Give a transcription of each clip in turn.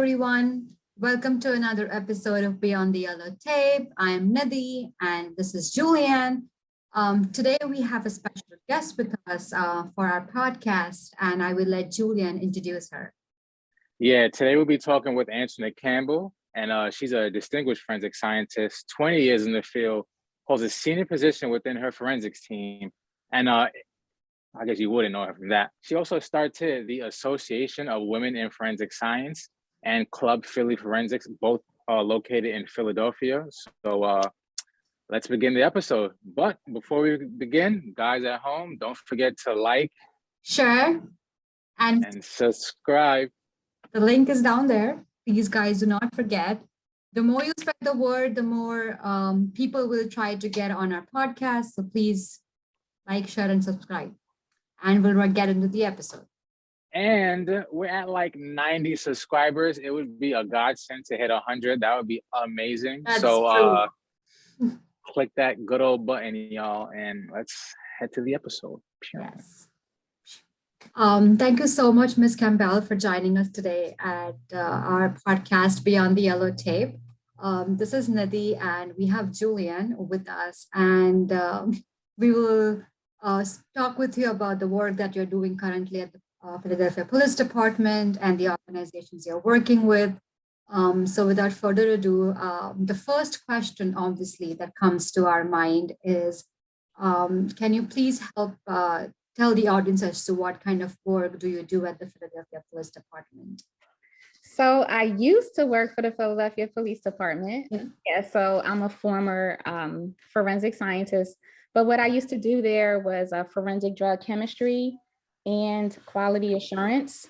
everyone. Welcome to another episode of Beyond the Yellow Tape. I am Nidhi and this is Julian. Today we have a special guest with us for our podcast, and I will let Julian introduce her. Yeah, today we'll be talking with Antoinette Campbell, and she's a distinguished forensic scientist, 20 years in the field, holds a senior position within her forensics team, and I guess you wouldn't know her from that. She also started the Association of Women in Forensic Science and Club Philly Forensics, both located in Philadelphia. So let's begin the episode. But before we begin, guys at home, don't forget to like, Share, and subscribe. The link is down there. Please, guys, do not forget. The more you spread the word, the more people will try to get on our podcast. So please like, share, and subscribe. And we'll get into the episode. And we're at like 90 subscribers. It would be a godsend to hit 100. That would be amazing. That's so true. Click that good old button, y'all, and let's head to the episode. Yes. Thank you so much, Ms. Campbell, for joining us today at our podcast, Beyond the Yellow Tape. This is Nidhi, and we have Julian with us, and we will talk with you about the work that you're doing currently at the Philadelphia Police Department and the organizations you're working with. So without further ado, the first question, obviously, that comes to our mind is, can you please help tell the audience as to what kind of work do you do at the Philadelphia Police Department? So I used to work for the Philadelphia Police Department. Yeah, so I'm a former forensic scientist. But what I used to do there was forensic drug chemistry and quality assurance.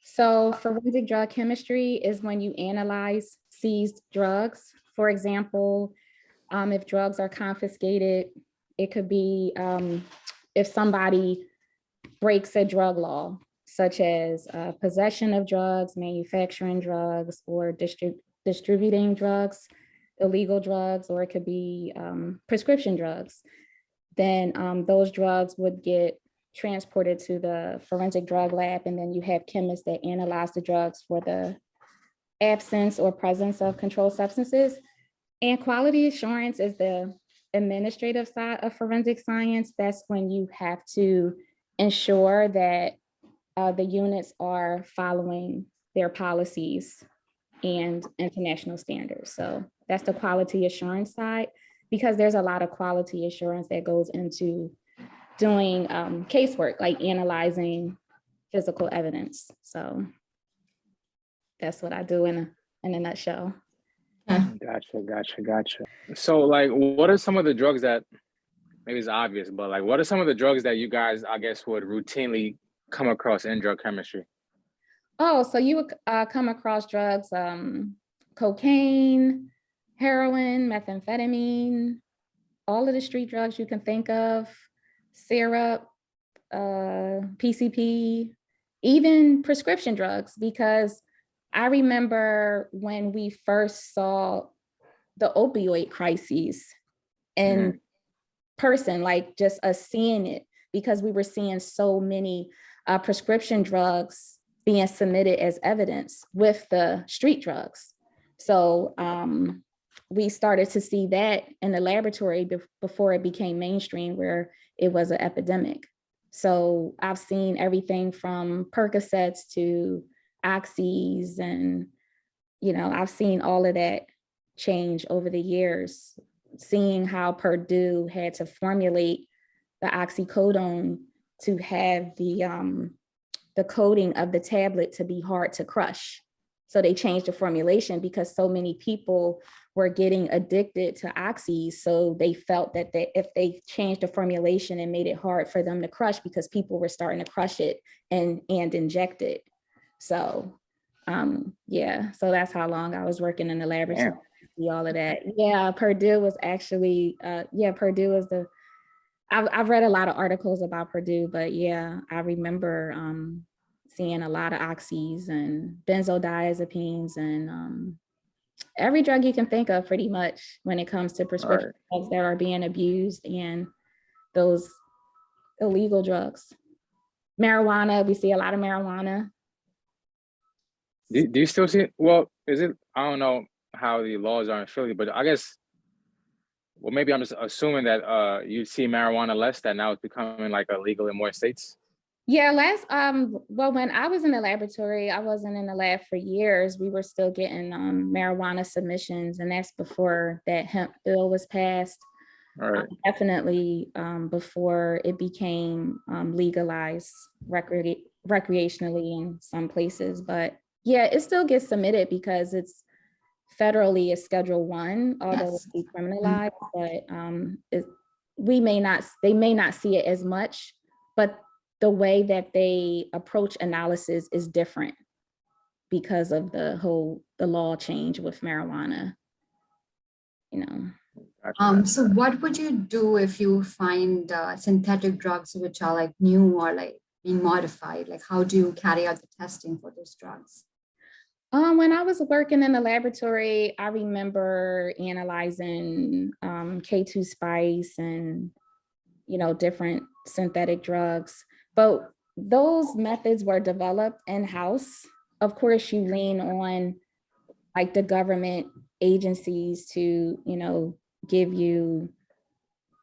So forensic drug chemistry is when you analyze seized drugs. For example, if drugs are confiscated, it could be if somebody breaks a drug law, such as possession of drugs, manufacturing drugs, or distributing drugs, illegal drugs, or it could be prescription drugs. Then those drugs would get transported to the forensic drug lab, and then you have chemists that analyze the drugs for the absence or presence of controlled substances. And quality assurance is the administrative side of forensic science. That's when you have to ensure that the units are following their policies and international standards. So that's the quality assurance side, because there's a lot of quality assurance that goes into doing casework, like analyzing physical evidence. So that's what I do in a nutshell. Gotcha. So like, what are some of the drugs that, maybe it's obvious, but like, what are some of the drugs that you guys, I guess, would routinely come across in drug chemistry? Oh, so you would come across drugs, cocaine, heroin, methamphetamine, all of the street drugs you can think of, syrup, PCP, even prescription drugs, because I remember when we first saw the opioid crises in person, like just us seeing it, because we were seeing so many prescription drugs being submitted as evidence with the street drugs. So we started to see that in the laboratory before it became mainstream, where it was an epidemic. So I've seen everything from Percocets to oxys, and I've seen all of that change over the years, seeing how Purdue had to formulate the oxycodone to have the coating of the tablet to be hard to crush. So they changed the formulation because so many people were getting addicted to oxys. So they felt that if they changed the formulation and made it hard for them to crush, because people were starting to crush it and inject it. So so that's how long I was working in the laboratory. To see all of that. Yeah, Purdue was actually, Purdue is I've read a lot of articles about Purdue, but yeah, I remember seeing a lot of oxys and benzodiazepines and every drug you can think of, pretty much, when it comes to prescription drugs that are being abused and those illegal drugs. Marijuana, we see a lot of marijuana. Do you still see it? Well, is it, I don't know how the laws are in Philly, but I guess, well, maybe I'm just assuming that you see marijuana less, that now it's becoming like illegal in more states. Yeah, well, when I was in the laboratory, I wasn't in the lab for years. We were still getting marijuana submissions, and that's before that hemp bill was passed. All right. Definitely before it became legalized recreationally in some places. But yeah, it still gets submitted because it's federally a Schedule 1, although Yes. it's decriminalized, but they may not see it as much, but the way that they approach analysis is different because of the law change with marijuana, you know. So what would you do if you find synthetic drugs which are like new or like being modified? Like how do you carry out the testing for those drugs? When I was working in the laboratory, I remember analyzing K2 spice and, different synthetic drugs, but those methods were developed in-house. Of course, you lean on like the government agencies to, give you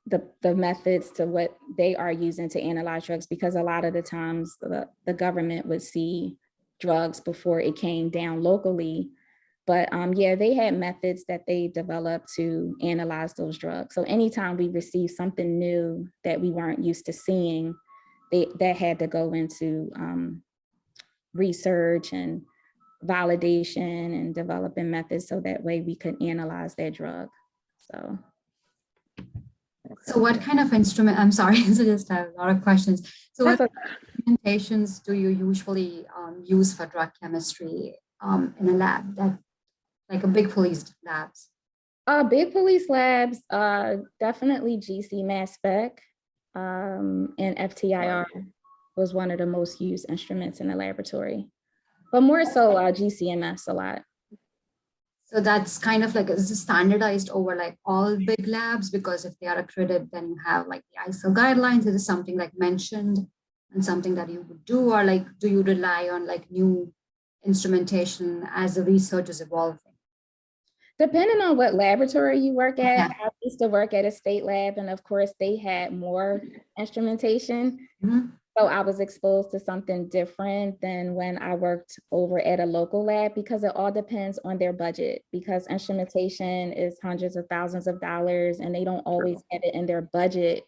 the methods to what they are using to analyze drugs, because a lot of the times the government would see drugs before it came down locally. But yeah, they had methods that they developed to analyze those drugs. So anytime we received something new that we weren't used to seeing, that had to go into research and validation and developing methods so that way we could analyze that drug. So what kind of instrument, I'm sorry, so just have a lot of questions. So what instrumentations do you usually use for drug chemistry in a lab, that like a big police labs? Big police labs, definitely GC mass spec and FTIR was one of the most used instruments in the laboratory, but more so GCMS a lot. So that's kind of like, is it standardized over like all big labs? Because if they are accredited, then you have like the ISO guidelines. Is it something like mentioned and something that you would do, or like, do you rely on like new instrumentation as the research is evolving? Depending on what laboratory you work at, I used to work at a state lab, and of course they had more instrumentation. So I was exposed to something different than when I worked over at a local lab, because it all depends on their budget, because instrumentation is hundreds of thousands of dollars and they don't always have it in their budget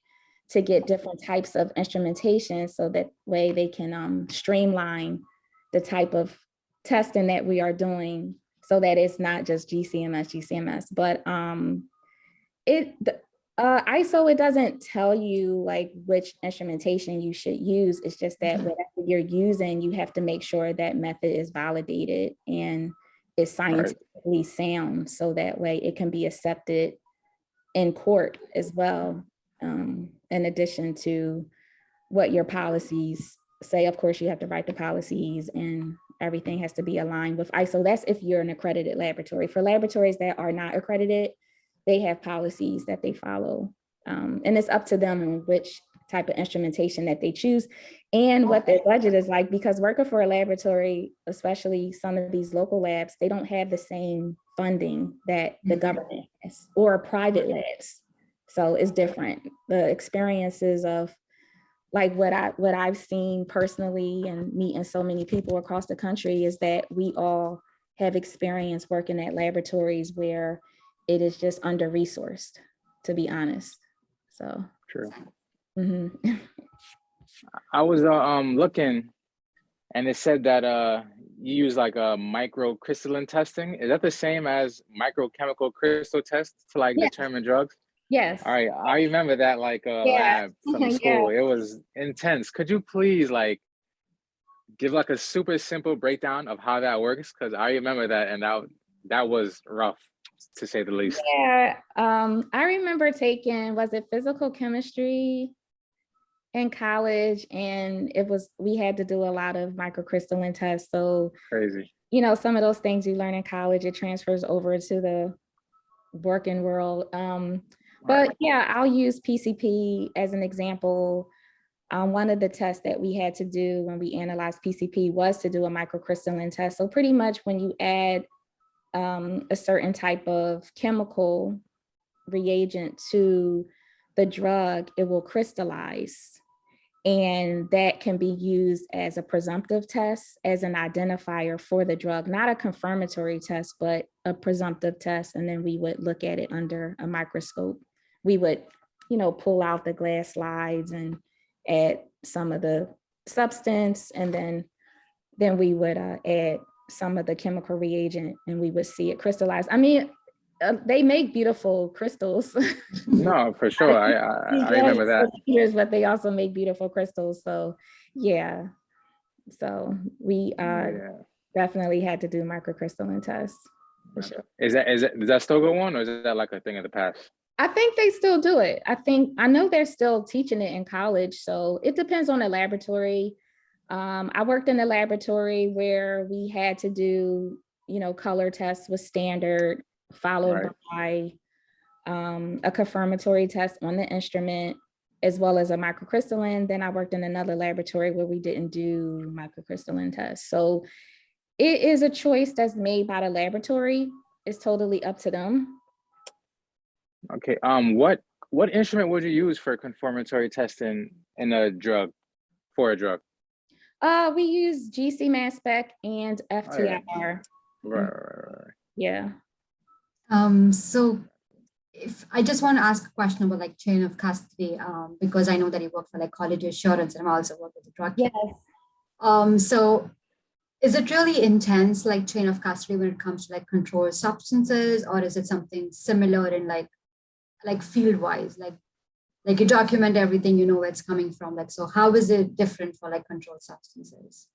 to get different types of instrumentation, so that way they can streamline the type of testing that we are doing so that it's not just GCMS. But ISO, it doesn't tell you like which instrumentation you should use. It's just that whatever you're using, you have to make sure that method is validated and is scientifically sound, so that way it can be accepted in court as well. In addition to what your policies say, of course, you have to write the policies and everything has to be aligned with ISO. That's if you're an accredited laboratory. For laboratories that are not accredited, they have policies that they follow. And it's up to them on which type of instrumentation that they choose and what their budget is like, because working for a laboratory, especially some of these local labs, they don't have the same funding that the government has or private labs. So it's different. The experiences of like what I've seen personally and meeting so many people across the country is that we all have experience working at laboratories where it is just under-resourced, to be honest. So true. Mm-hmm. I was looking, and it said that you use like a microcrystalline testing. Is that the same as microchemical crystal tests to like determine drugs? Yes. All right, I remember that like lab from school. It was intense. Could you please like give like a super simple breakdown of how that works? Because I remember that, and that was rough, to say the least. Yeah, I remember taking, was it physical chemistry in college, and we had to do a lot of microcrystalline tests. So crazy. Some of those things you learn in college, it transfers over to the working world. But yeah, I'll use PCP as an example. one of the tests that we had to do when we analyzed PCP was to do a microcrystalline test. So pretty much when you add a certain type of chemical reagent to the drug, it will crystallize. And that can be used as a presumptive test, as an identifier for the drug, not a confirmatory test, but a presumptive test. And then we would look at it under a microscope. We would, pull out the glass slides and add some of the substance, and then we would add some of the chemical reagent, and we would see it crystallize. I mean, they make beautiful crystals. No, for sure. I remember that. But they also make beautiful crystals. So yeah. So we definitely had to do microcrystalline tests for sure. Does that still go on, or is that like a thing of the past? I think they still do it. I know they're still teaching it in college. So it depends on the laboratory. I worked in a laboratory where we had to do, color tests was standard, followed by a confirmatory test on the instrument, as well as a microcrystalline. Then I worked in another laboratory where we didn't do microcrystalline tests. So it is a choice that's made by the laboratory. It's totally up to them. Okay. What instrument would you use for confirmatory testing in a drug, for a drug? We use GC mass spec and FTIR. Right. Yeah. So if I just want to ask a question about like chain of custody, because I know that you work for like quality assurance and I also work with the drug. Yes. So is it really intense, like chain of custody when it comes to like controlled substances, or is it something similar in like field wise, like you document everything, you know where it's coming from, like, so how is it different for like controlled substances?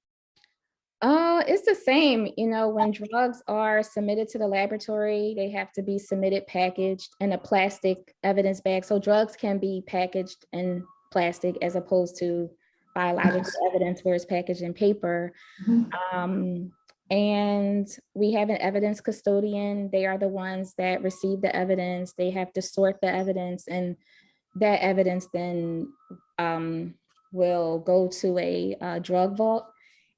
It's the same. When drugs are submitted to the laboratory, they have to be submitted packaged in a plastic evidence bag. So drugs can be packaged in plastic as opposed to biological evidence where it's packaged in paper. And we have an evidence custodian. They are the ones that receive the evidence. They have to sort the evidence, and that evidence then will go to a drug vault,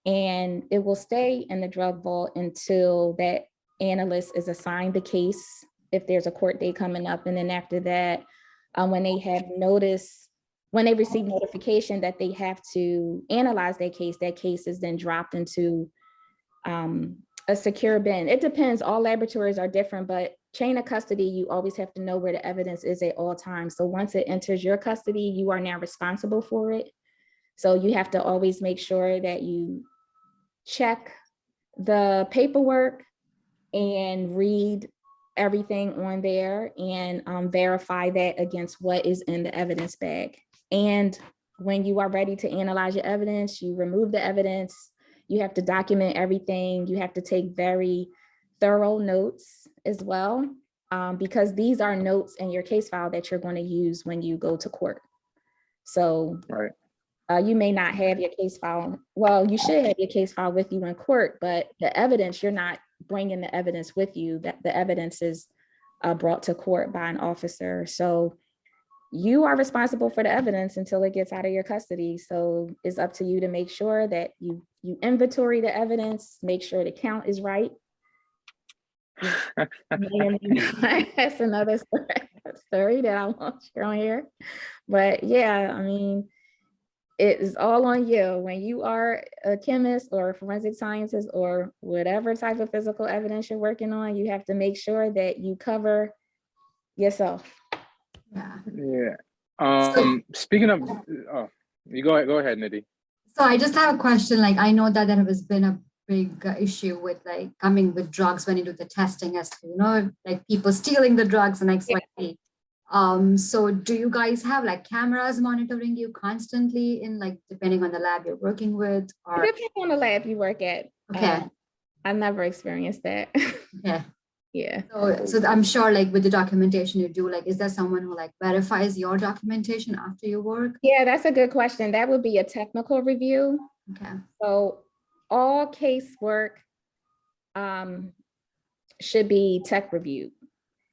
and it will stay in the drug vault until that analyst is assigned the case, if there's a court date coming up. And then after that, when they receive notification that they have to analyze that case is then dropped into a secure bin. It depends. All laboratories are different, but chain of custody, you always have to know where the evidence is at all times. So once it enters your custody, you are now responsible for it. So you have to always make sure that you check the paperwork and read everything on there and verify that against what is in the evidence bag. And when you are ready to analyze your evidence, you remove the evidence. You have to document everything. You have to take very thorough notes as well, because these are notes in your case file that you're going to use when you go to court. So you may not have your case file. Well, you should have your case file with you in court, but the evidence, you're not bringing the evidence with you. That the evidence is brought to court by an officer. So you are responsible for the evidence until it gets out of your custody. So it's up to you to make sure that you inventory the evidence, make sure the count is right. That's another story that I won't share on here. But yeah, I mean, it is all on you. When you are a chemist or a forensic scientist or whatever type of physical evidence you're working on, you have to make sure that you cover yourself. Speaking of, you go ahead, Nidhi. So I just have a question. Like, I know that there has been a big issue with like coming with drugs when you do the testing, as to, like people stealing the drugs and XYZ. So do you guys have like cameras monitoring you constantly in like, depending on the lab you're working with? Or... It depends on the lab you work at. Okay. I've never experienced that. Okay. Yeah. So I'm sure like with the documentation you do, like, is there someone who like verifies your documentation after your work? Yeah, that's a good question. That would be a technical review. Okay. So all casework should be tech reviewed.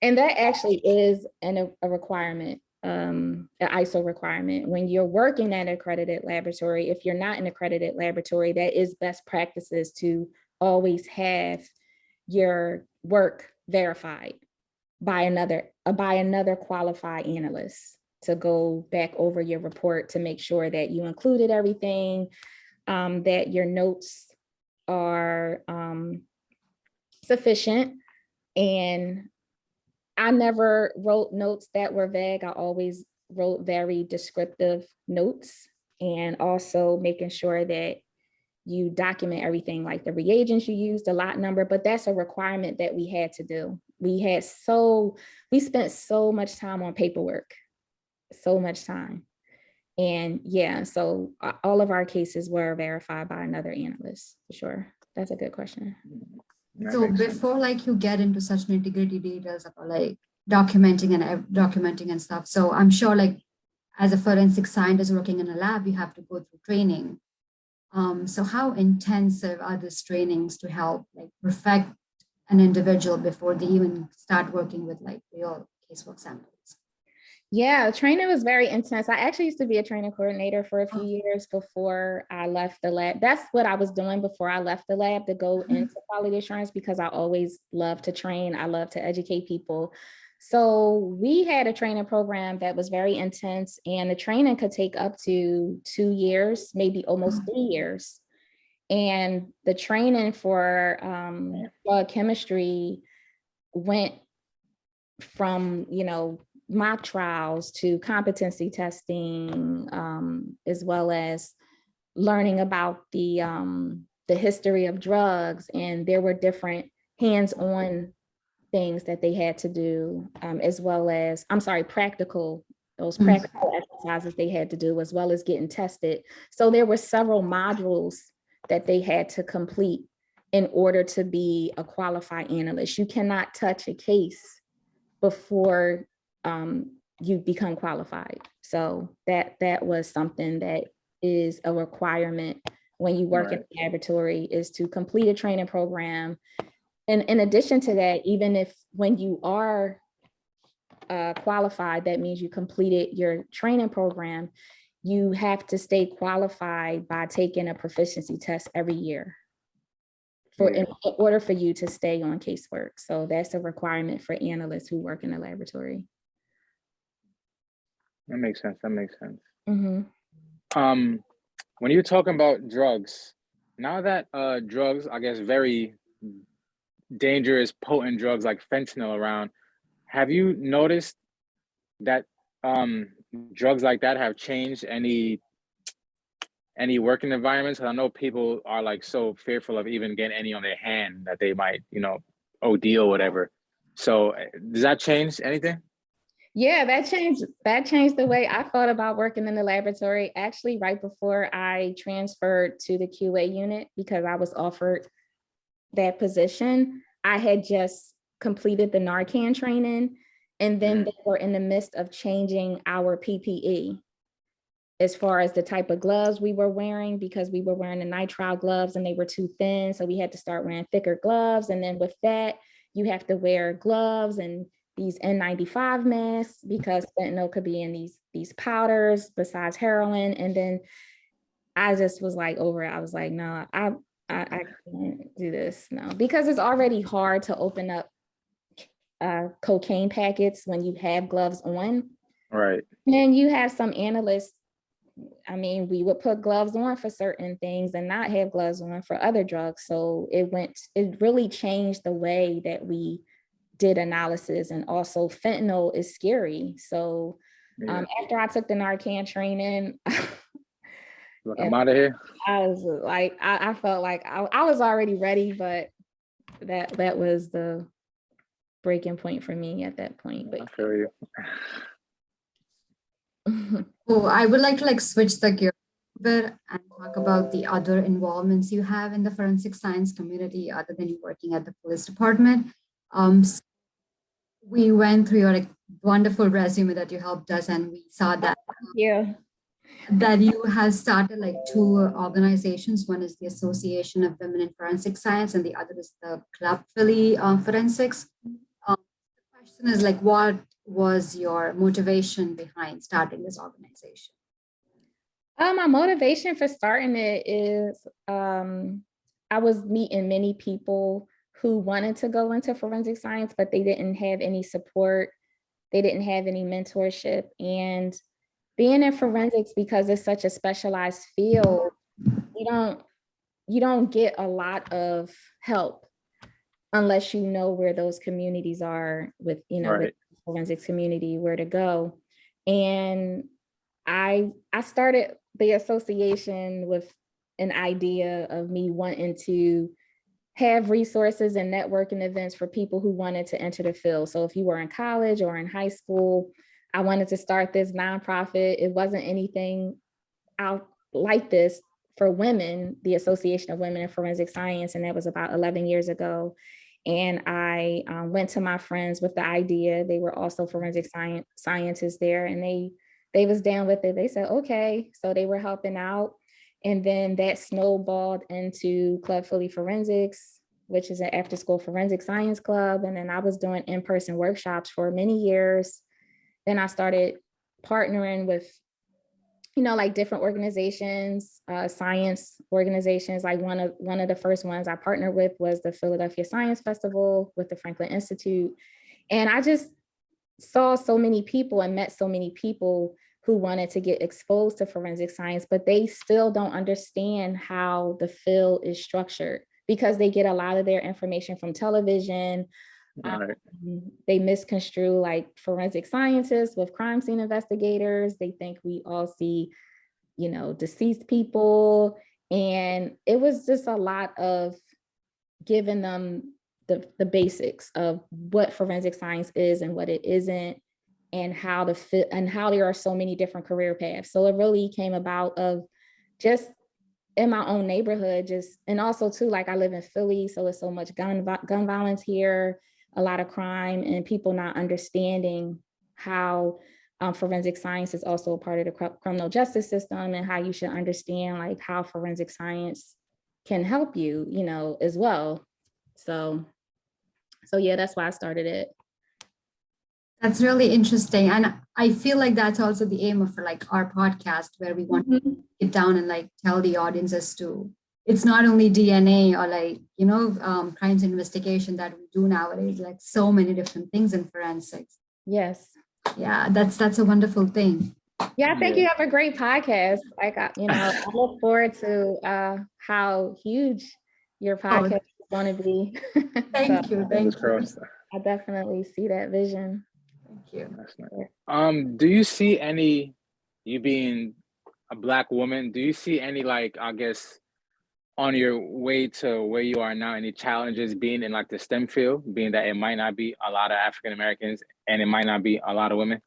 And that actually is a requirement an ISO requirement. When you're working at an accredited laboratory, if you're not an accredited laboratory, that is best practices to always have your work verified by another qualified analyst to go back over your report to make sure that you included everything, that your notes are sufficient. And I never wrote notes that were vague. I always wrote very descriptive notes, and also making sure that you document everything, like the reagents you used, the lot number, but that's a requirement that we had to do. We spent so much time on paperwork, so much time. And yeah, so all of our cases were verified by another analyst, for sure. That's a good question. So before like you get into such nitty-gritty details about like documenting and stuff, so I'm sure like as a forensic scientist working in a lab, you have to go through training. So how intensive are these trainings to help like perfect an individual before they even start working with like real casework samples? Yeah, training was very intense. I actually used to be a training coordinator for a few years before I left the lab. That's what I was doing before I left the lab, to go into quality assurance, because I always love to train. I love to educate people. So we had a training program that was very intense, and the training could take up to 2 years, maybe almost 3 years. And the training for drug chemistry went from, mock trials to competency testing, as well as learning about the history of drugs. And there were different hands-on things that they had to do, as well as, practical exercises they had to do, as well as getting tested. So there were several modules that they had to complete in order to be a qualified analyst. You cannot touch a case before you become qualified. So that was something that is a requirement when you work in the laboratory, is to complete a training program. And in addition to that, even if when you are qualified, that means you completed your training program, you have to stay qualified by taking a proficiency test every year in order for you to stay on casework. So that's a requirement for analysts who work in the laboratory. That makes sense. Mm-hmm. When you're talking about drugs, now that drugs, I guess, very dangerous, potent drugs like fentanyl around, have you noticed that drugs like that have changed any working environments? I know people are like so fearful of even getting any on their hand that they might, OD or whatever. So does that change anything? Yeah, that changed the way I thought about working in the laboratory. Actually, right before I transferred to the QA unit, because I was offered that position, I had just completed the Narcan training, and then they were in the midst of changing our PPE as far as the type of gloves we were wearing, because we were wearing the nitrile gloves and they were too thin. So we had to start wearing thicker gloves. And then with that, you have to wear gloves and these N95 masks, because fentanyl could be in these powders besides heroin. And then I just was like over it. I was like, no, I can't do this, no, because it's already hard to open up cocaine packets when you have gloves on. Right. And you have some analysts, we would put gloves on for certain things and not have gloves on for other drugs. So it really changed the way that we did analysis. And also fentanyl is scary. So after I took the Narcan training, Look, I'm out of here. I was like, I felt like I was already ready, but that was the breaking point for me at that point. But I feel you. Oh, I would like to like switch the gear a bit and talk about the other involvements you have in the forensic science community other than you working at the police department. So we went through your like wonderful resume that you helped us, and we saw that that you have started like 2 organizations. One is the Association of Women in Forensic Science, and the other is the Club Philly Forensics. The question is like, what was your motivation behind starting this organization? My motivation for starting it is I was meeting many people who wanted to go into forensic science, but they didn't have any support. They didn't have any mentorship. And being in forensics, because it's such a specialized field, you don't get a lot of help unless you know where those communities are with, with the forensics community, where to go. And I started the association with an idea of me wanting to have resources and networking events for people who wanted to enter the field. So if you were in college or in high school, I wanted to start this nonprofit. It wasn't anything out like this for women, the Association of Women in Forensic Science, and that was about 11 years ago. And I went to my friends with the idea. They were also forensic scientists there, and they was down with it. They said, okay. So they were helping out. And then that snowballed into Club Philly Forensics, which is an after school forensic science club. And then I was doing in-person workshops for many years. Then I started partnering with, like different organizations, science organizations. Like one of the first ones I partnered with was the Philadelphia Science Festival with the Franklin Institute. And I just saw so many people and met so many people who wanted to get exposed to forensic science, but they still don't understand how the field is structured because they get a lot of their information from television. They misconstrue like forensic scientists with crime scene investigators. They think we all see, deceased people. And it was just a lot of giving them the basics of what forensic science is and what it isn't, and how to fit, and how there are so many different career paths. So it really came about of just in my own neighborhood, and also too, like I live in Philly, so it's so much gun violence here, a lot of crime, and people not understanding how forensic science is also a part of the criminal justice system, and how you should understand like how forensic science can help you, as well. So yeah, that's why I started it. That's really interesting. And I feel like that's also the aim of like our podcast, where we want to get down and like tell the audience as to it's not only DNA or like, crimes investigation that we do nowadays, like so many different things in forensics. Yes. Yeah, that's a wonderful thing. Yeah, I think you have a great podcast. Like, I look forward to how huge your podcast is going to be. Thank you. I definitely see that vision. Thank you. That's nice. Do you see you being a Black woman, do you see any, like, I guess, on your way to where you are now, any challenges being in like the STEM field, being that it might not be a lot of African Americans and it might not be a lot of women?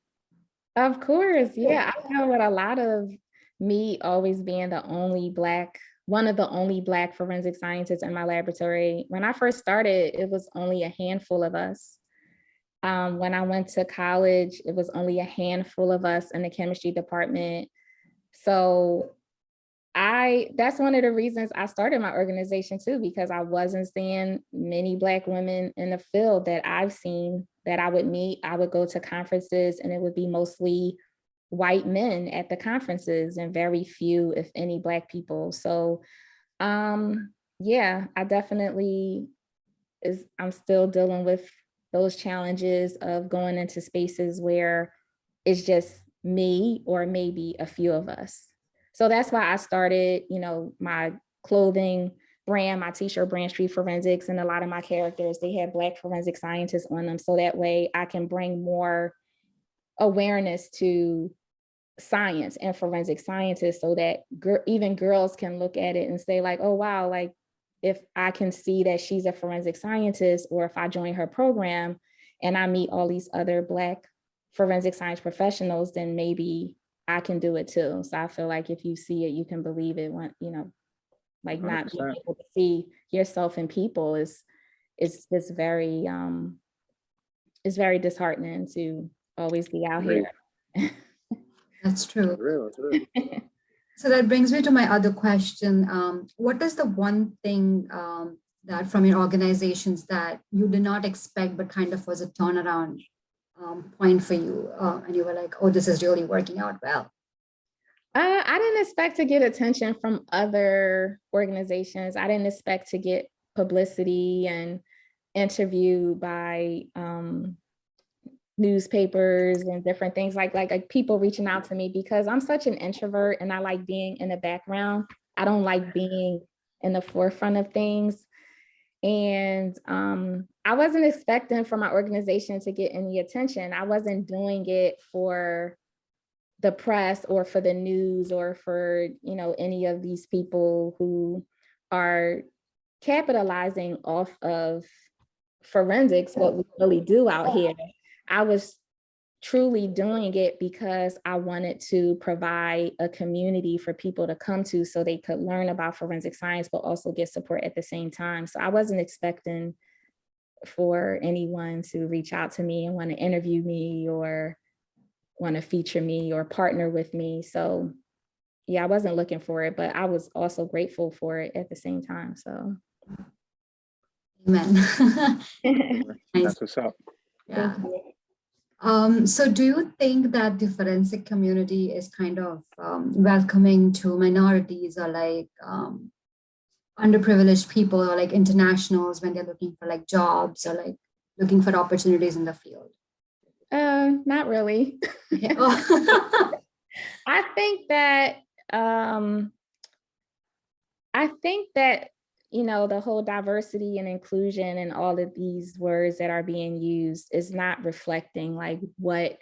Of course, yeah. I know with a lot of me always being one of the only Black forensic scientists in my laboratory. When I first started, it was only a handful of us. When I went to college, it was only a handful of us in the chemistry department. So that's one of the reasons I started my organization too, because I wasn't seeing many Black women in the field that I've seen that I would meet. I would go to conferences and it would be mostly white men at the conferences and very few, if any, Black people. So yeah, I definitely I'm still dealing with those challenges of going into spaces where it's just me or maybe a few of us. So that's why I started, my clothing brand, my t-shirt brand, Street Forensics, and a lot of my characters, they have Black forensic scientists on them. So that way I can bring more awareness to science and forensic scientists so that even girls can look at it and say like, oh, wow, like if I can see that she's a forensic scientist, or if I join her program and I meet all these other Black forensic science professionals, then maybe I can do it too. So I feel like if you see it, you can believe it. When, like 100%. Not being able to see yourself in people is very, it's very disheartening to always be out here. That's true. It's real. So that brings me to my other question. What is the one thing that from your organizations that you did not expect, but kind of was a turnaround point for you, and you were like, oh, this is really working out well? I didn't expect to get attention from other organizations. I didn't expect to get publicity and interviewed by newspapers and different things like people reaching out to me, because I'm such an introvert and I like being in the background. I don't like being in the forefront of things. And I wasn't expecting for my organization to get any attention. I wasn't doing it for the press or for the news or for, you know, any of these people who are capitalizing off of forensics, what we really do out here. I was truly doing it because I wanted to provide a community for people to come to so they could learn about forensic science, but also get support at the same time. So I wasn't expecting for anyone to reach out to me and want to interview me or want to feature me or partner with me. So yeah, I wasn't looking for it, but I was also grateful for it at the same time. So Amen. Nice. That's what's up. Yeah. So do you think that the forensic community is kind of welcoming to minorities or like underprivileged people or like internationals when they're looking for like jobs or like looking for opportunities in the field? Not really. Okay. Oh. I think that, you know, the whole diversity and inclusion and all of these words that are being used is not reflecting like what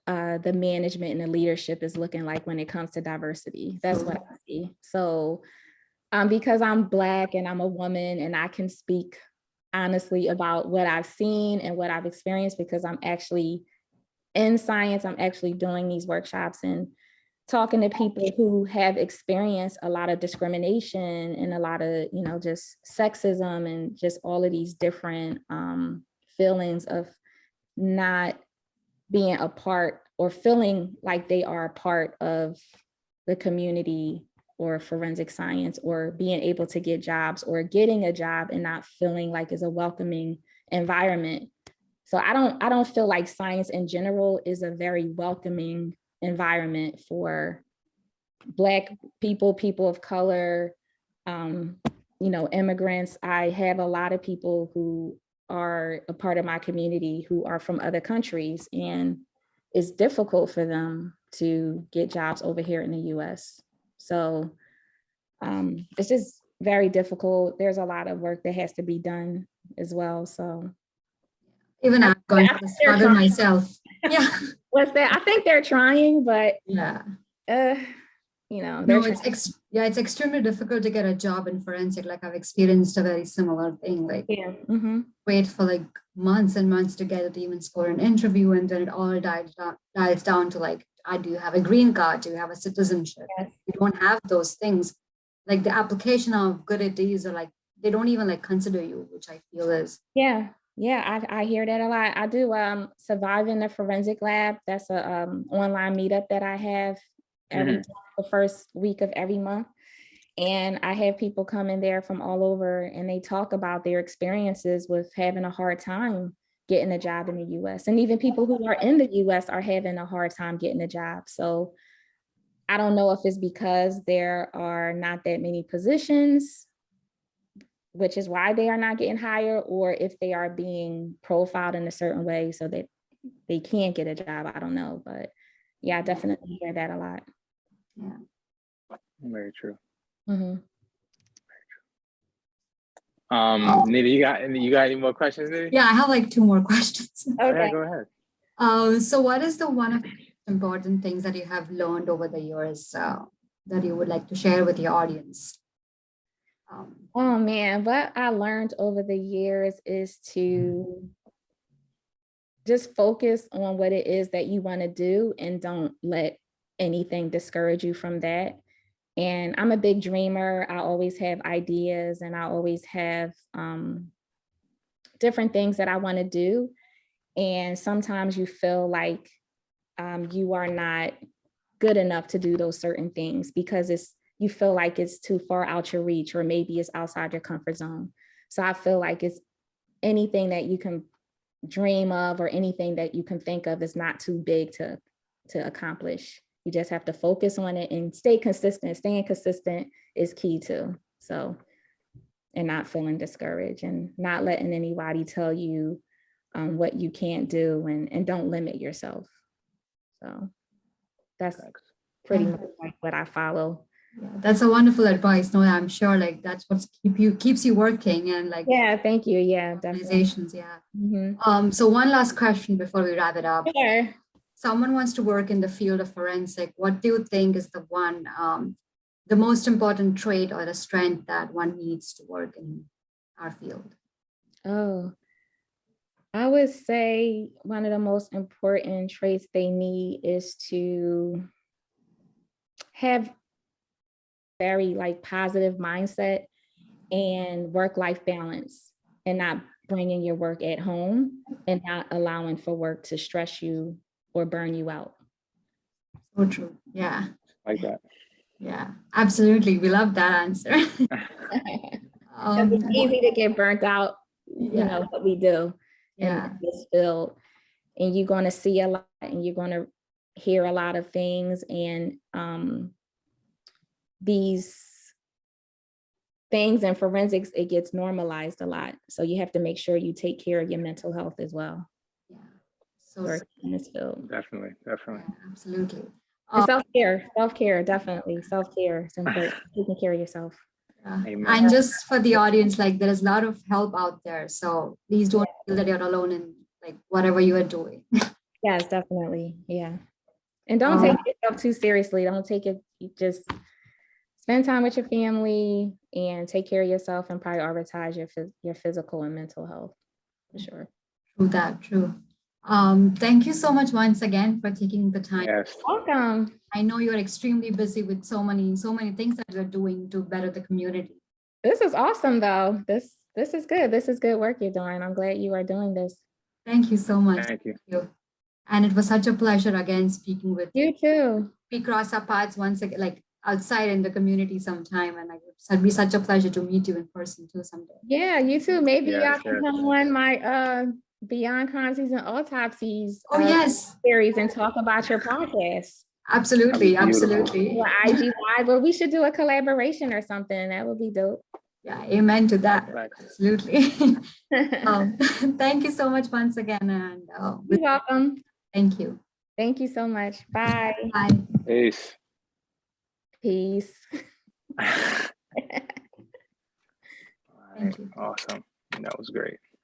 the management and the leadership is looking like when it comes to diversity. That's what I see. So because I'm Black and I'm a woman and I can speak honestly about what I've seen and what I've experienced, because I'm actually in science, I'm actually doing these workshops and talking to people who have experienced a lot of discrimination and a lot of, you know, just sexism and just all of these different feelings of not being a part or feeling like they are a part of the community or forensic science, or being able to get jobs or getting a job and not feeling like it's a welcoming environment. So I don't feel like science in general is a very welcoming environment for Black people, people of color, you know, immigrants. I have a lot of people who are a part of my community who are from other countries, and it's difficult for them to get jobs over here in the US. So it's just very difficult. There's a lot of work that has to be done as well. So Even I've gone through the struggle myself. Yeah. What's that? I think they're trying, but yeah. You know, no, it's extremely difficult to get a job in forensic. Like I've experienced a very similar thing. Like wait for like months and months to get to even score an interview, and then it all dials down to like, do you have a green card? Do you have a citizenship? Yes. You don't have those things. Like the application of good at these are like, they don't even like consider you, which I feel is. Yeah, I hear that a lot. I do Surviving the Forensic Lab. That's a online meetup that I have every the first week of every month. And I have people come in there from all over, and they talk about their experiences with having a hard time getting a job in the US. And even people who are in the US are having a hard time getting a job. So I don't know if it's because there are not that many positions, which is why they are not getting hired, or if they are being profiled in a certain way so that they can't get a job. I don't know, but yeah, I definitely hear that a lot. Yeah. Very true. Mm-hmm. Nidhi, you got any more questions, Nidhi? Yeah, I have like 2 more questions. Okay. Yeah, go ahead. So what is the one of the important things that you have learned over the years that you would like to share with your audience? Oh man, what I learned over the years is to just focus on what it is that you want to do and don't let anything discourage you from that. And I'm a big dreamer. I always have ideas, and I always have different things that I want to do. And sometimes you feel like you are not good enough to do those certain things because you feel like it's too far out your reach, or maybe it's outside your comfort zone. So I feel like it's anything that you can dream of or anything that you can think of is not too big to accomplish. You just have to focus on it and stay consistent. Staying consistent is key too. So, and not feeling discouraged and not letting anybody tell you what you can't do, and don't limit yourself. So that's pretty much like what I follow. Yeah, that's a wonderful advice. No, I'm sure like that's what keeps you working, and like, yeah, thank you. Yeah, definitely. Organizations. Yeah. Mm-hmm. So one last question before we wrap it up. Sure. Someone wants to work in the field of forensic. What do you think is the most important trait or the strength that one needs to work in our field? Oh, I would say one of the most important traits they need is to have very like positive mindset and work-life balance, and not bringing your work at home and not allowing for work to stress you or burn you out. So true. Yeah. Like that. Yeah, absolutely. We love that answer. It's easy to get burnt out, you know, what we do in this field. And you're going to see a lot, and you're going to hear a lot of things. And these things in forensics, it gets normalized a lot. So you have to make sure you take care of your mental health as well. Yeah. So in this field. Definitely. Yeah, absolutely. Self-care, definitely. Self-care is important. Taking care of yourself. And just for the audience, like there is a lot of help out there. So please don't feel that you're alone in like whatever you are doing. Yes, definitely. Yeah. And don't take yourself too seriously. Don't take it, just spend time with your family and take care of yourself and prioritize your physical and mental health, for sure. True. Thank you so much once again for taking the time. Yes. Welcome. I know you're extremely busy with so many things that you're doing to better the community. This is awesome though. This is good. This is good work you're doing. I'm glad you are doing this. Thank you so much. Thank you. And it was such a pleasure again speaking with you too. We cross our paths once again, like outside in the community sometime, and it'd be such a pleasure to meet you in person too someday. Yeah, you too. Maybe y'all can come on my Beyond Crimes and Autopsies series and talk about your podcast. Absolutely. Or IG Live, or we should do a collaboration or something. That would be dope. Yeah, amen to that. Absolutely. Thank you so much once again. And you're welcome. Thank you. Thank you so much. Bye. Bye. Peace. Peace. All right. Awesome. That was great.